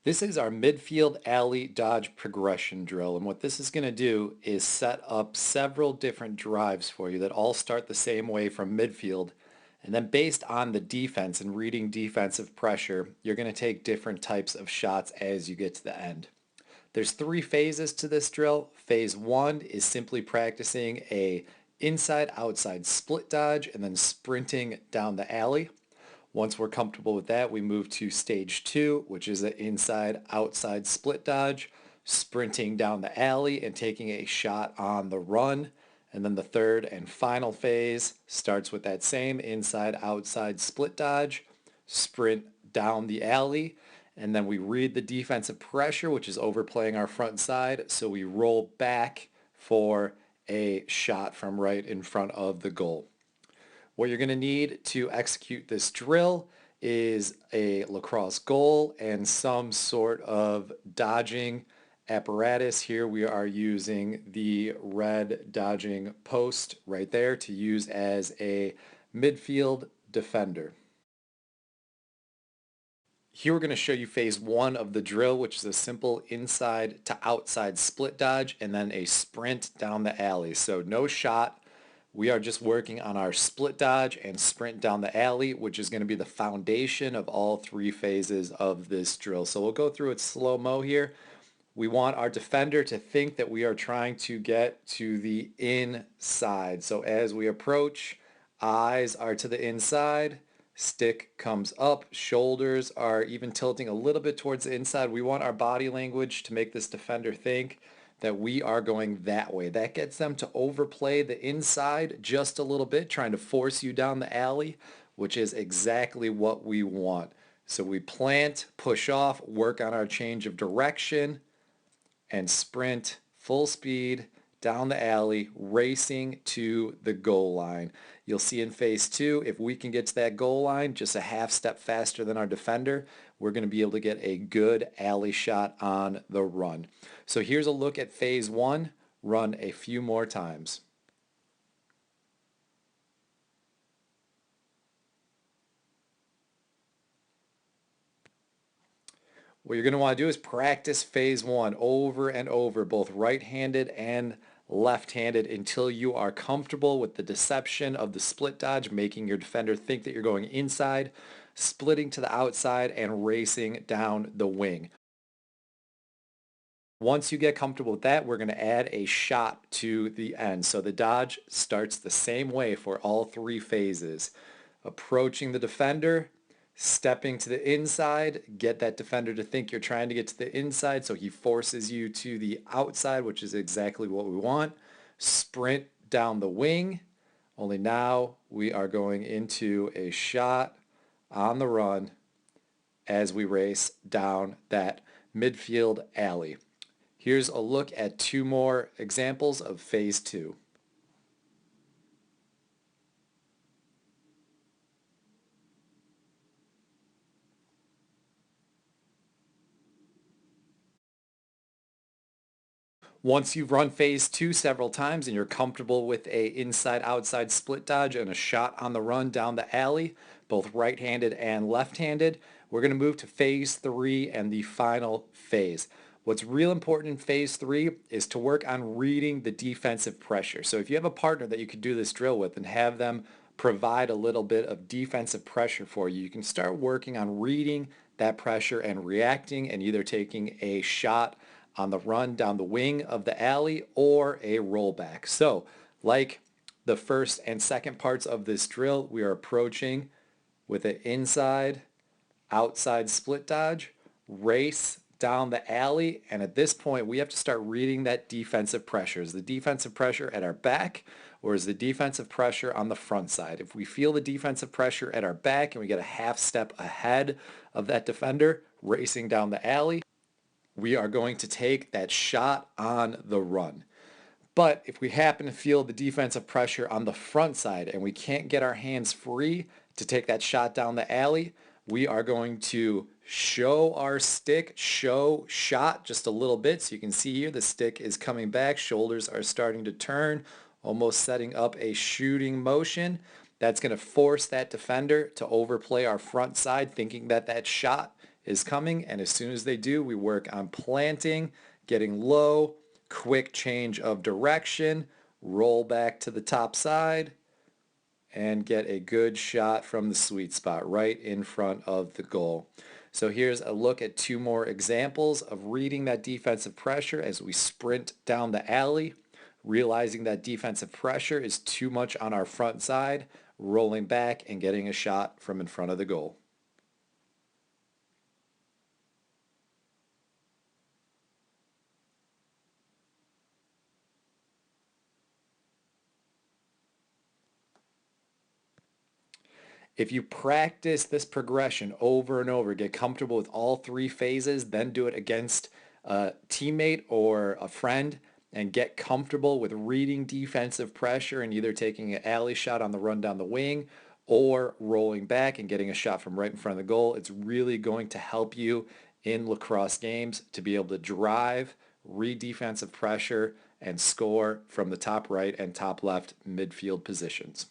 This is our midfield alley dodge progression drill, and what this is going to do is set up several different drives for you that all start the same way from midfield, and then based on the defense and reading defensive pressure, you're going to take different types of shots as you get to the end. There's three phases to this drill. Phase one is simply practicing a inside-outside split dodge and then sprinting down the alley. Once we're comfortable with that, we move to stage two, which is an inside-outside split dodge, sprinting down the alley and taking a shot on the run. And then the third and final phase starts with that same inside-outside split dodge, sprint down the alley, and then we read the defensive pressure, which is overplaying our front side, so we roll back for a shot from right in front of the goal. What you're going to need to execute this drill is a lacrosse goal and some sort of dodging apparatus. Here we are using the red dodging post right there to use as a midfield defender. Here we're going to show you phase one of the drill, which is a simple inside to outside split dodge and then a sprint down the alley. So no shot. We are just working on our split dodge and sprint down the alley, which is going to be the foundation of all three phases of this drill. So we'll go through it slow-mo here. We want our defender to think that we are trying to get to the inside. So as we approach, eyes are to the inside, stick comes up, shoulders are even tilting a little bit towards the inside. We want our body language to make this defender think that we are going that way. That gets them to overplay the inside just a little bit, trying to force you down the alley, which is exactly what we want. So we plant, push off, work on our change of direction, and sprint full speed down the alley, racing to the goal line. You'll see in phase two, if we can get to that goal line just a half step faster than our defender, we're going to be able to get a good alley shot on the run. So here's a look at phase one. Run a few more times. What you're going to want to do is practice phase one over and over, both right-handed and left-handed, until you are comfortable with the deception of the split dodge, making your defender think that you're going inside, splitting to the outside, and racing down the wing. Once you get comfortable with that, we're going to add a shot to the end. So the dodge starts the same way for all three phases. Approaching the defender, stepping to the inside, get that defender to think you're trying to get to the inside, so he forces you to the outside, which is exactly what we want. Sprint down the wing, only now we are going into a shot on the run as we race down that midfield alley. Here's a look at two more examples of phase two. Once you've run phase two several times and you're comfortable with a inside-outside split dodge and a shot on the run down the alley, both right-handed and left-handed, we're going to move to phase three and the final phase. What's real important in phase three is to work on reading the defensive pressure. So if you have a partner that you could do this drill with and have them provide a little bit of defensive pressure for you, you can start working on reading that pressure and reacting and either taking a shot on the run down the wing of the alley or a rollback. So like the first and second parts of this drill, we are approaching with an inside outside split dodge, race down the alley, and at this point we have to start reading that defensive pressure. Is the defensive pressure at our back or is the defensive pressure on the front side? If we feel the defensive pressure at our back and we get a half step ahead of that defender racing down the alley, we are going to take that shot on the run. But if we happen to feel the defensive pressure on the front side and we can't get our hands free to take that shot down the alley, we are going to show our stick, show shot just a little bit. So you can see here the stick is coming back, shoulders are starting to turn, almost setting up a shooting motion. That's going to force that defender to overplay our front side, thinking that that shot is coming, and as soon as they do, we work on planting, getting low, quick change of direction, roll back to the top side, and get a good shot from the sweet spot right in front of the goal. So here's a look at two more examples of reading that defensive pressure as we sprint down the alley, realizing that defensive pressure is too much on our front side, rolling back and getting a shot from in front of the goal. If you practice this progression over and over, get comfortable with all three phases, then do it against a teammate or a friend, and get comfortable with reading defensive pressure and either taking an alley shot on the run down the wing or rolling back and getting a shot from right in front of the goal, it's really going to help you in lacrosse games to be able to drive, read defensive pressure, and score from the top right and top left midfield positions.